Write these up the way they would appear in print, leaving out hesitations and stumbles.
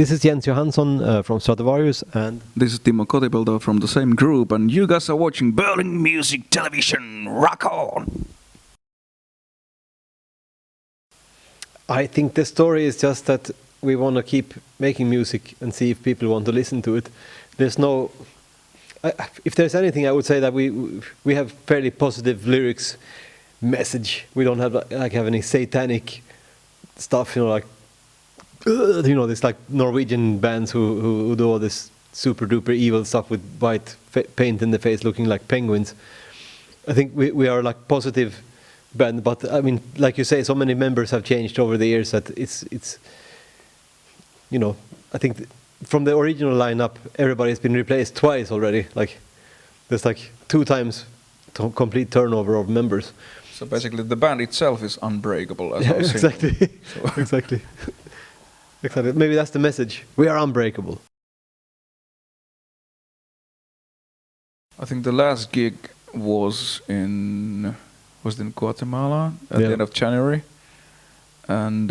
This is Jens Johansson from Stratovarius, and this is Timo Kotipelto from the same group, and you guys are watching Berlin Music Television. Rock on! I think the story is just that we want to keep making music and see if people want to listen to it. There's no... if there's anything, I would say that we have fairly positive lyrics message. We don't have have any satanic stuff, like there's like Norwegian bands who do all this super duper evil stuff with white paint in the face, looking like penguins. I think we are like positive band, but I mean, like you say, so many members have changed over the years that it's I think from the original lineup, everybody's been replaced twice already. Like there's like 2 times complete turnover of members. So basically, the band itself is unbreakable. As exactly. So Exactly. Exactly. Maybe that's the message. We are unbreakable. I think the last gig was in Guatemala at the end of January, and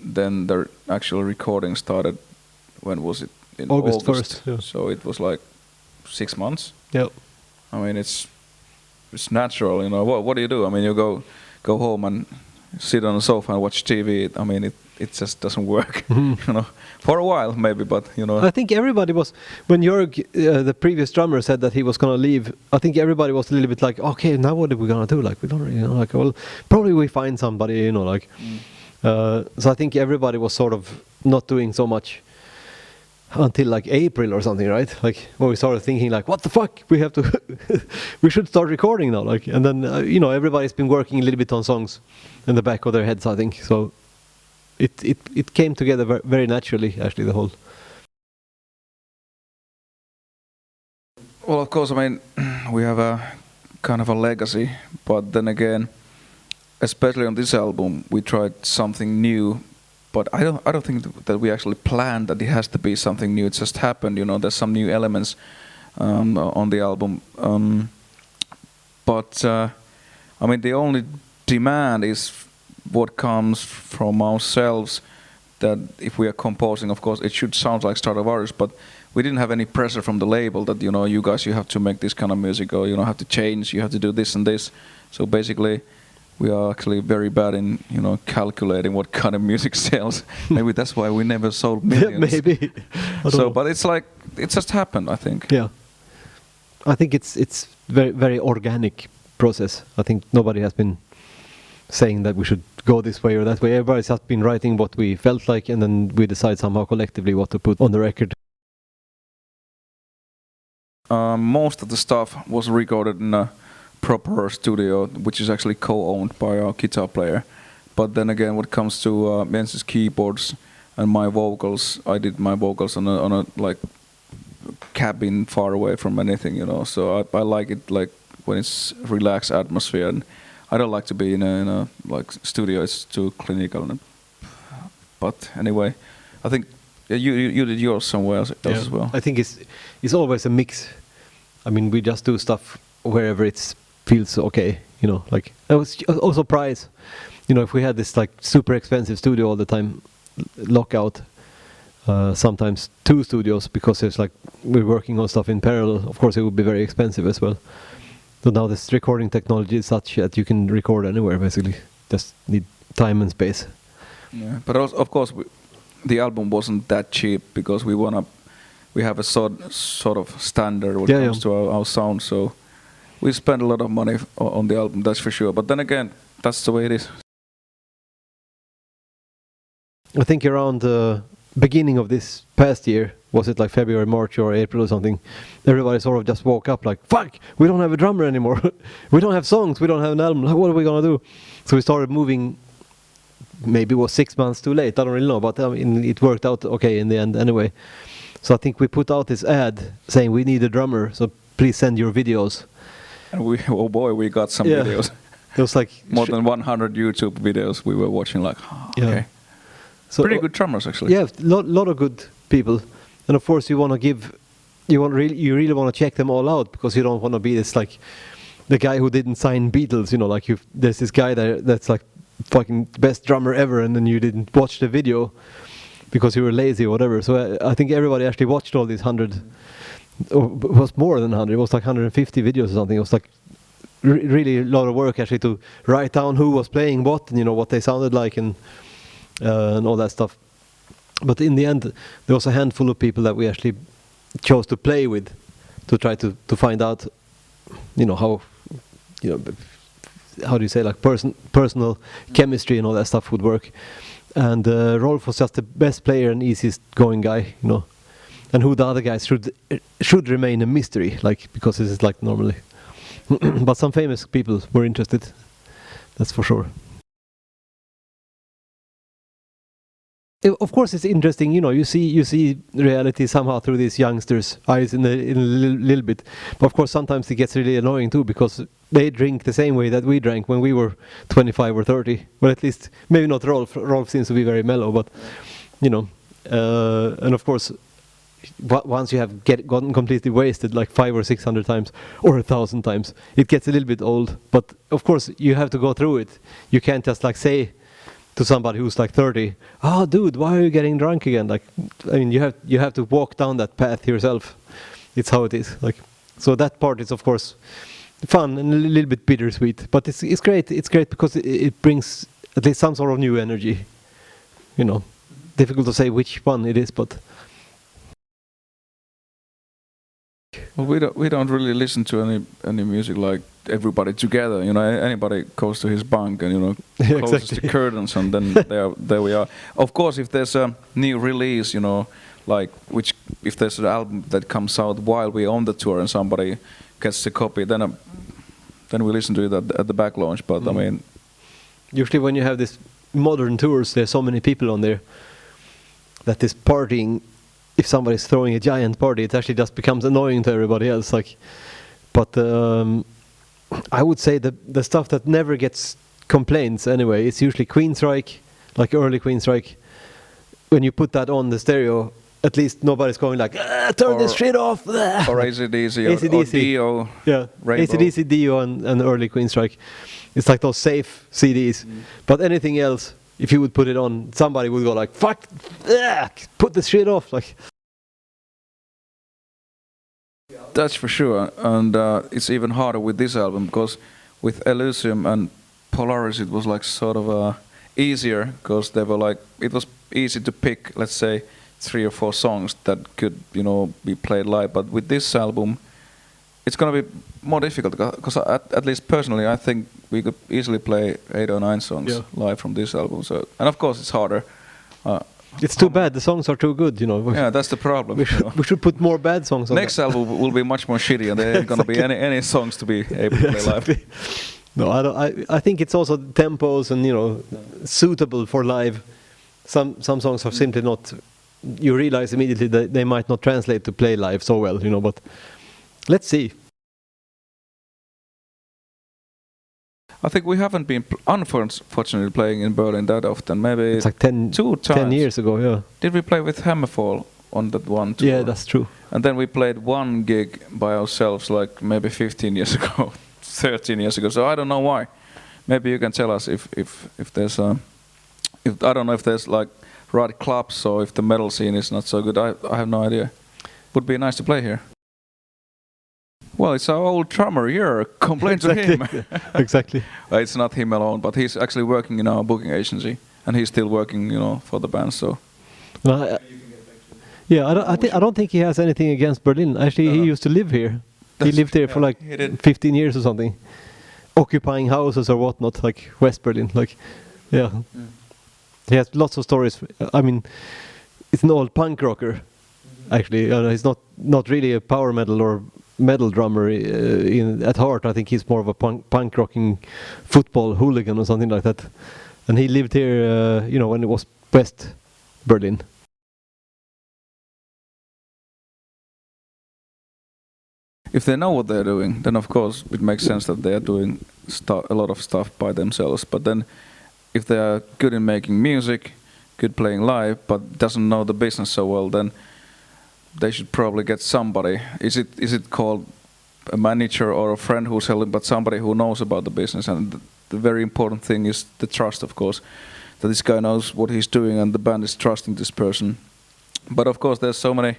then the actual recording started. When was it? In August 1st. Yeah. So it was like 6 months. Yeah. I mean, it's natural, What do you do? I mean, you go home and sit on the sofa and watch TV. I mean, it just doesn't work, For a while, maybe, but I think everybody was, when Jörg, the previous drummer, said that he was going to leave. I think everybody was a little bit like, okay, now what are we going to do? Like, we don't really know. Like, well, probably we find somebody, So I think everybody was sort of not doing so much until like April or something, right? Like when we started thinking like, what the fuck, we have to we should start recording now, like. And then everybody's been working a little bit on songs in the back of their heads, I think. So it came together very naturally, actually, the whole. Well, of course, I mean, we have a kind of a legacy, but then again, especially on this album, we tried something new. But I don't think that we actually planned that it has to be something new. It just happened, There's some new elements on the album. But I mean, the only demand is what comes from ourselves. That if we are composing, of course, it should sound like Stratovarius. But we didn't have any pressure from the label that you guys, you have to make this kind of music, or have to change, you have to do this and this. So basically, we are actually very bad in, calculating what kind of music sells. Maybe that's why we never sold millions. Maybe. So, but it's like, it just happened, I think. Yeah. I think it's very, very organic process. I think nobody has been saying that we should go this way or that way. Everybody's just been writing what we felt like, and then we decide somehow collectively what to put on the record. Most of the stuff was recorded in a proper studio, which is actually co-owned by our guitar player. But then again, when it comes to Jens's keyboards and my vocals, I did my vocals on a like cabin far away from anything, So I like it like when it's relaxed atmosphere, and I don't like to be in a like studio. It's too clinical. But anyway, I think you did yours somewhere else as well. I think it's always a mix. I mean, we just do stuff wherever it feels okay, Like it was also price. If we had this like super expensive studio all the time, lockout, sometimes 2 studios, because there's like we're working on stuff in parallel. Of course, it would be very expensive as well. So now this recording technology is such that you can record anywhere, basically. Just need time and space. Yeah, but also, of course, the album wasn't that cheap, because we have a sort of standard when it comes to our sound. So we spent a lot of money on the album, that's for sure. But then again, that's the way it is. I think around the beginning of this past year, was it like February, March or April or something, everybody sort of just woke up like, fuck, we don't have a drummer anymore. We don't have songs, we don't have an album, like, what are we going to do? So we started moving. Maybe it was 6 months too late, I don't really know, but it worked out okay in the end anyway. So I think we put out this ad saying we need a drummer, so please send your videos. And we got some videos. It was like more than 100 YouTube videos we were watching, like, okay. So pretty good drummers, actually. Yeah, lot of good people. And of course you really want to check them all out, because you don't want to be this like the guy who didn't sign Beatles, like there's this guy there that's like fucking best drummer ever, and then you didn't watch the video. because you were lazy or whatever. So I think everybody actually watched all these 100, or it was more than 100. It was like 150 videos or something. It was like really a lot of work actually to write down who was playing what, and what they sounded like, and all that stuff. But in the end, there was a handful of people that we actually chose to play with, to try to find out, how, how do you say, like personal chemistry and all that stuff would work. And Rolf was just the best player and easiest going guy, and who the other guys should remain a mystery, like, because this is like normally. But some famous people were interested, that's for sure. Of course, it's interesting. You see reality somehow through these youngsters' eyes in a little bit. But of course, sometimes it gets really annoying too, because they drink the same way that we drank when we were 25 or 30. Well, at least maybe not Rolf. Rolf seems to be very mellow, but and of course, once you have gotten completely wasted like 500 or 600 times or 1,000 times, it gets a little bit old. But of course, you have to go through it. You can't just like say to somebody who's like 30, "Oh, dude, why are you getting drunk again?" Like, I mean, you have to walk down that path yourself. It's how it is. Like, so that part is of course fun and a little bit bittersweet, but it's great. It's great because it brings at least some sort of new energy. Difficult to say which one it is, but. Well, we don't really listen to any music like everybody together. Anybody goes to his bunk and closes Exactly. the curtains, and then there we are. Of course, if there's a new release, like if there's an album that comes out while we're on the tour and somebody gets the copy, then we listen to it at the back launch. But I mean, usually when you have these modern tours, there's so many people on there that this partying. If somebody's throwing a giant party, it actually just becomes annoying to everybody else. Like, but I would say the stuff that never gets complaints anyway, it's usually Queensryche, like early Queensryche. When you put that on the stereo, at least nobody's going like, turn this shit off. Or AC/DC or Dio. Yeah, AC/DC, Dio, and early Queensryche. It's like those safe CDs. But anything else, if you would put it on, somebody would go like, "Fuck, put this shit off!" Like, that's for sure, and it's even harder with this album, because with Elysium and Polaris it was like sort of easier, because they were like, it was easy to pick, let's say, 3 or 4 songs that could be played live. But with this album, it's gonna be more difficult, because at least personally, I think we could easily play 8 or 9 songs live from this album. So, and of course, it's harder. it's too bad. The songs are too good. Yeah, that's the problem. We should put more bad songs on. Next album will be much more shitty, and there ain't gonna be any songs to be able to play live. No, I think it's also tempos and suitable for live. Some songs are simply not. You realize immediately that they might not translate to play live so well. But let's see. I think we haven't been, unfortunately, playing in Berlin that often. Maybe it's like 10 years ago, yeah. Did we play with Hammerfall on that one tour? Yeah, that's true. And then we played one gig by ourselves, like maybe 15 years ago, 13 years ago. So I don't know why. Maybe you can tell us if there's I don't know if there's like right clubs, or if the metal scene is not so good. I have no idea. Would be nice to play here. Well, it's our old drummer here. Complain to him. Exactly. It's not him alone, but he's actually working in our booking agency, and he's still working, for the band. So. Well, I don't think he has anything against Berlin. Actually, he used to live here. He lived here for like 15 years or something, occupying houses or whatnot, like West Berlin. Like, yeah. He has lots of stories. I mean, it's an old punk rocker. Actually, he's not really a power metal or metal drummer at heart. I think he's more of a punk rocking football hooligan or something like that. And he lived here, when it was West Berlin. If they know what they're doing, then of course it makes sense that they are doing a lot of stuff by themselves. But then, if they are good in making music, good playing live, but doesn't know the business so well, then they should probably get somebody. Is it called a manager or a friend who's helping, but somebody who knows about the business? And the very important thing is the trust, of course. that this guy knows what he's doing and the band is trusting this person. But of course, there's so many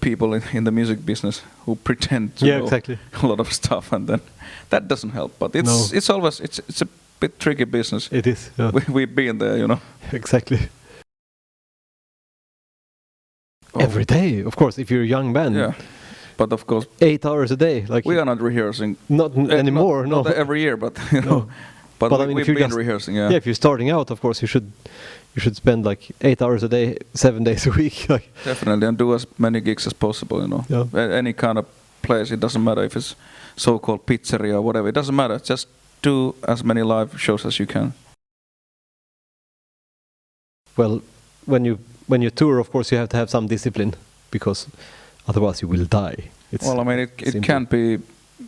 people in the music business who pretend to know exactly. a lot of stuff, and then that doesn't help. But it's always it's a bit tricky business. It is. Yeah. We've been there, you know. Exactly. Every day, of course, if you're a young band. Yeah. But of course, 8 hours a day. Like we are not rehearsing. Not anymore. Not every year, but you know. No. But I mean, we've been rehearsing. Yeah. Yeah. If you're starting out, of course, you should spend like 8 hours a day, 7 days a week. Like. Definitely, and do as many gigs as possible. You know. Yeah. Any kind of place. It doesn't matter if it's so-called pizzeria or whatever. It doesn't matter. Just do as many live shows as you can. Well, when you tour, of course, you have to have some discipline, because otherwise you will die. Well, I mean, it can't be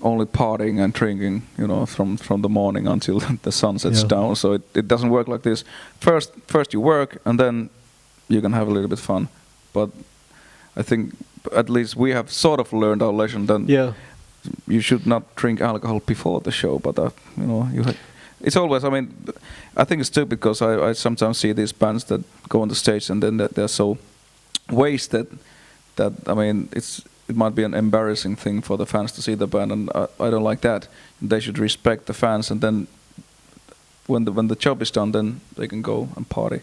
only partying and drinking, you know, from the morning until the sun sets down. So it doesn't work like this. First you work, and then you can have a little bit fun. But I think at least we have sort of learned our lesson. Then you should not drink alcohol before the show. But you know, it's always. I mean, I think it's stupid because I sometimes see these bands that go on the stage and then they're so wasted that, I mean, it might be an embarrassing thing for the fans to see the band, and I don't like that. They should respect the fans, and then when the job is done, then they can go and party,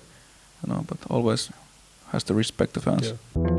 you know. But always has to respect the fans. Yeah.